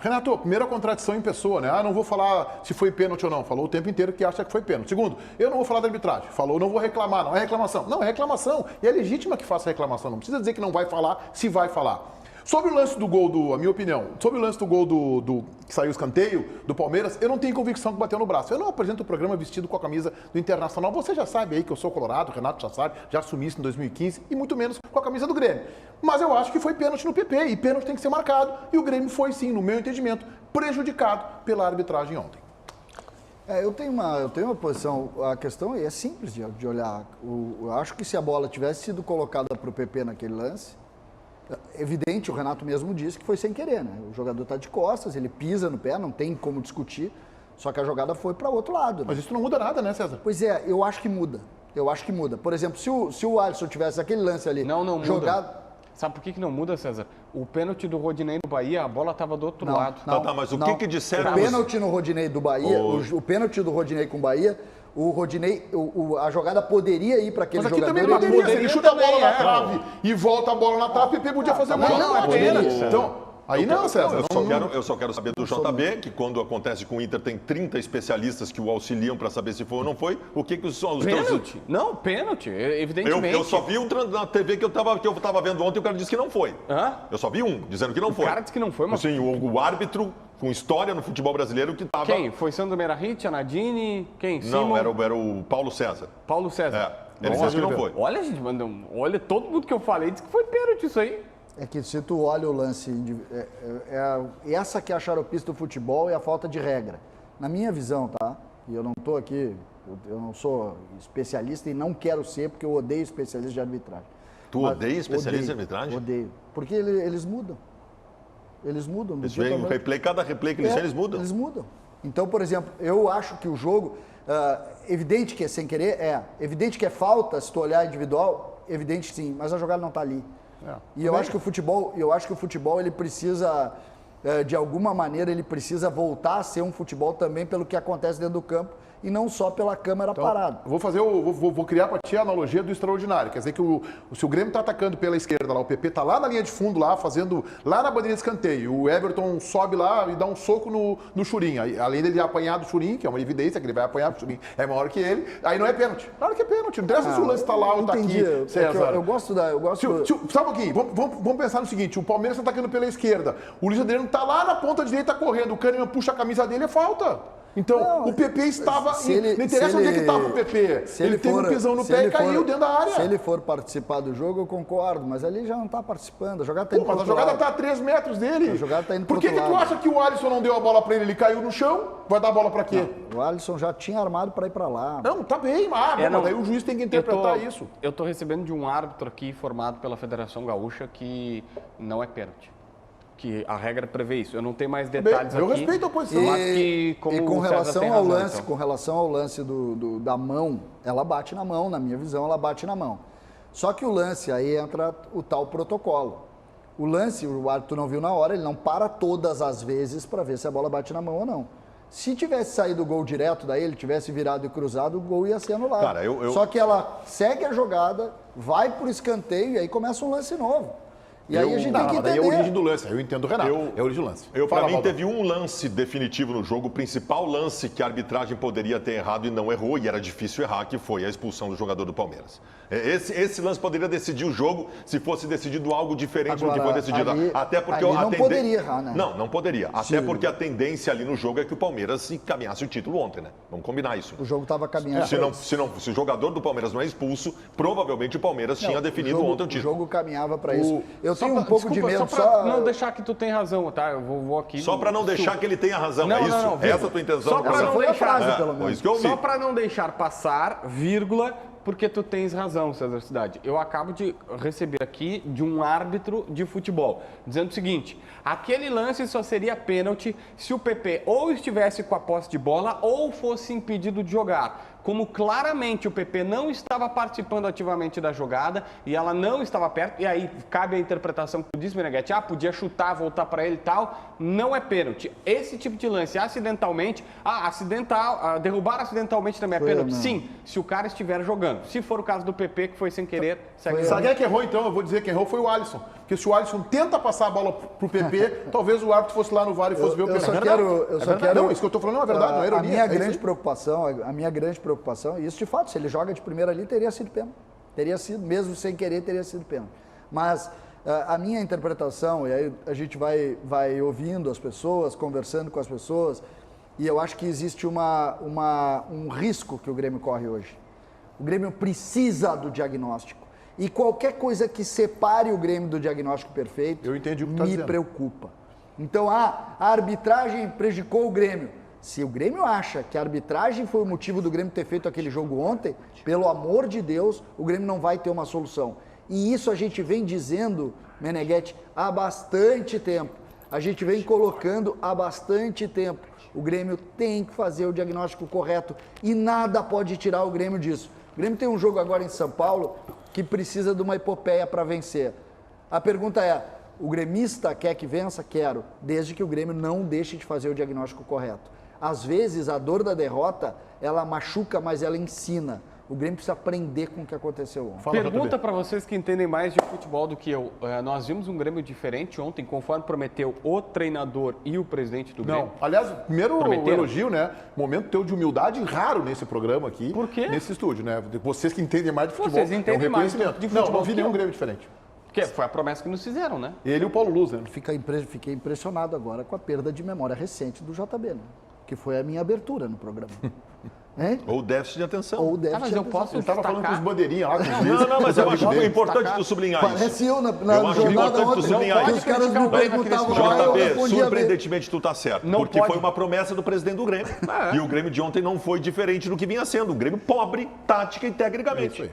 Renato, primeira contradição em pessoa, né? Não vou falar se foi pênalti ou não. Falou o tempo inteiro que acha que foi pênalti. Segundo, eu não vou falar da arbitragem. Falou, não vou reclamar. Não é reclamação. Não, é reclamação. E é legítima que faça reclamação. Não precisa dizer que não vai falar, se vai falar. Sobre o lance do gol a minha opinião, sobre o lance do gol que saiu o escanteio do Palmeiras, eu não tenho convicção que bateu no braço. Eu não apresento o programa vestido com a camisa do Internacional. Você já sabe aí que eu sou colorado, o Renato já sabe, já assumi isso em 2015 e muito menos com a camisa do Grêmio. Mas eu acho que foi pênalti no PP e pênalti tem que ser marcado. E o Grêmio foi sim, no meu entendimento, prejudicado pela arbitragem ontem. Eu tenho uma posição, a questão é simples de olhar. Eu acho que se a bola tivesse sido colocada para o PP naquele lance, evidente, o Renato mesmo disse que foi sem querer, né? O jogador está de costas, ele pisa no pé, não tem como discutir, só que a jogada foi para o outro lado. Né? Mas isso não muda nada, né, César? Pois é, eu acho que muda. Por exemplo, se o Alisson tivesse aquele lance ali jogado... Muda. Sabe por que não muda, César? O pênalti do Rodinei no Bahia, a bola estava do outro lado. Mas o que disseram... O pênalti no Rodinei do Bahia, o pênalti do Rodinei com o Bahia... O Rodinei, a jogada poderia ir para aquele jogador. Mas aqui também poderia. Ele chuta a bola na trave e volta a bola na trave, o PP podia fazer gol. Não é pênalti. Então, aí não, César. Eu só quero saber do JB, que quando acontece com o Inter, tem 30 especialistas que o auxiliam para saber se foi ou não foi. O que os pênalti? Não, pênalti, evidentemente. Eu só vi um na TV que eu tava vendo ontem e o cara disse que não foi. Hã? Eu só vi um, dizendo que não foi. O cara disse que não foi, mas... Sim, o árbitro com história no futebol brasileiro que tava... Quem? Foi Sandro Meirahit, Anadini? Quem? Não, Simon? era o Paulo César. Paulo César. Ele disse que não foi. Olha, gente, olha, todo mundo que eu falei disse que foi pênalti isso aí. É que se tu olha o lance, essa que é a xaropice do futebol é a falta de regra. Na minha visão, tá? E eu não estou aqui, eu não sou especialista e não quero ser, porque eu odeio especialista de arbitragem. Tu odeia especialista de arbitragem? Odeio. Porque eles mudam. Eles mudam. Eles vêm um replay, cada replay que eles têm, eles mudam. Eles mudam. Então, por exemplo, eu acho que o jogo, evidente que é sem querer, evidente que é falta, se tu olhar individual, evidente sim, mas a jogada não está ali. E eu acho que o futebol ele precisa, de alguma maneira, ele precisa voltar a ser um futebol também pelo que acontece dentro do campo e não só pela câmera parada. Vou criar para ti a analogia do extraordinário. Quer dizer que se o Grêmio está atacando pela esquerda lá, o PP está lá na linha de fundo, lá na bandeirinha de escanteio. O Everton sobe lá e dá um soco no Churin. Além dele apanhar do Churin, que é uma evidência que ele vai apanhar, o Churin é maior que ele, aí não é pênalti. Claro que é pênalti. Não interessa se o lance está lá ou está aqui. César. Eu gosto Sabe um pouquinho? Vamos pensar no seguinte: o Palmeiras está atacando pela esquerda. O Luiz Adriano está lá na ponta direita correndo. O Kahneman puxa a camisa dele, é falta. Então, o PP estava... não interessa onde é que estava o PP. Ele teve um pisão no pé e caiu dentro da área. Se ele for participar do jogo, eu concordo, mas ali já não está participando. A jogada está indo mas a jogada está a 3 metros dele. A jogada está indo Por que tu acha que o Alisson não deu a bola para ele? Ele caiu no chão, vai dar a bola para quê? Não, o Alisson já tinha armado para ir para lá. Não, tá bem, mas daí o juiz tem que interpretar isso. Eu estou recebendo de um árbitro aqui formado pela Federação Gaúcha que não é pênalti. Que a regra prevê isso. Eu não tenho mais detalhes aqui. Eu respeito a posição. E com relação ao lance da mão, ela bate na mão, na minha visão, ela bate na mão. Só que o lance, aí entra o tal protocolo. O lance, o árbitro não viu na hora, ele não para todas as vezes para ver se a bola bate na mão ou não. Se tivesse saído o gol direto daí, ele tivesse virado e cruzado, o gol ia ser anulado. Cara, Só que ela segue a jogada, vai pro escanteio e aí começa um lance novo. E aí a gente tem que entender. É a origem do lance, eu entendo o Renato. É a origem do lance. Para mim, teve um lance definitivo no jogo, o principal lance que a arbitragem poderia ter errado e não errou, e era difícil errar, que foi a expulsão do jogador do Palmeiras. Esse lance poderia decidir o jogo se fosse decidido algo diferente do que foi decidido. Até porque não poderia errar, né? Não poderia. Até porque a tendência ali no jogo é que o Palmeiras encaminhasse o título ontem, né? Vamos combinar isso. O jogo estava caminhando. Se o jogador do Palmeiras não é expulso, provavelmente o Palmeiras tinha definido ontem o título. O jogo caminhava para isso. Eu tenho um pouco de medo. Só para não deixar que tu tem razão, tá? Eu vou aqui... Só para não deixar que ele tenha razão, é isso? Essa é a tua intenção? Só para não deixar... pelo menos. Só para não deixar passar, vírgula, porque tu tens razão, César Cidade. Eu acabo de receber aqui de um árbitro de futebol, dizendo o seguinte: aquele lance só seria pênalti se o PP ou estivesse com a posse de bola ou fosse impedido de jogar. como claramente o PP não estava participando ativamente da jogada e ela não estava perto, e aí cabe a interpretação que tu disse, Meneghetti, podia chutar, voltar para ele e tal, não é pênalti. Esse tipo de lance, acidentalmente, derrubar acidentalmente também é pênalti? Não. Sim, se o cara estiver jogando. Se for o caso do PP, que foi sem querer, segue o Sabe quem é que errou, então? Eu vou dizer que errou foi o Alisson. Porque se o Alisson tenta passar a bola pro PP, talvez o árbitro fosse lá no VAR e fosse ver o pênalti. Eu só quero... Não, isso que eu tô falando é verdade, não é ironia. A minha grande preocupação, e isso de fato, se ele joga de primeira ali, teria sido pênalti. Teria sido, mesmo sem querer, teria sido pênalti. Mas a minha interpretação, e aí a gente vai ouvindo as pessoas, conversando com as pessoas, e eu acho que existe um risco que o Grêmio corre hoje. O Grêmio precisa do diagnóstico. E qualquer coisa que separe o Grêmio do diagnóstico perfeito, eu entendi o que tá dizendo. Preocupa. Então, a arbitragem prejudicou o Grêmio. Se o Grêmio acha que a arbitragem foi o motivo do Grêmio ter feito aquele jogo ontem, pelo amor de Deus, o Grêmio não vai ter uma solução. E isso a gente vem dizendo, Meneghetti, há bastante tempo. A gente vem colocando há bastante tempo. O Grêmio tem que fazer o diagnóstico correto e nada pode tirar o Grêmio disso. O Grêmio tem um jogo agora em São Paulo que precisa de uma epopeia para vencer. A pergunta é, o gremista quer que vença? Quero, desde que o Grêmio não deixe de fazer o diagnóstico correto. Às vezes, a dor da derrota, ela machuca, mas ela ensina. O Grêmio precisa aprender com o que aconteceu ontem. Pergunta para vocês que entendem mais de futebol do que eu. Nós vimos um Grêmio diferente ontem, conforme prometeu o treinador e o presidente do Grêmio. Não, aliás, primeiro elogio, né? Momento teu de humildade raro nesse programa aqui. Por quê? Nesse estúdio, né? Vocês que entendem mais de futebol. Vocês entendem mais de futebol. Não vi nenhum Grêmio diferente. Porque foi a promessa que nos fizeram, né? Ele e o Paulo Luz, né? Fiquei impressionado agora com a perda de memória recente do JB, né? Que foi a minha abertura no programa. Hein? Ou déficit de atenção. Ou déficit mas de eu atenção. posso Ele tava falando com os bandeirinhas lá. Não, mas eu acho que é importante tu sublinhar isso. Parece eu na Eu acho jornada importante tu ontem. sublinhar Que isso. os caras me perguntavam lá, eu JB, respondia bem. surpreendentemente tu tá certo. Não porque pode. foi uma promessa do presidente do Grêmio. E o Grêmio de ontem não foi diferente do que vinha sendo. Um Grêmio pobre, tática e tecnicamente.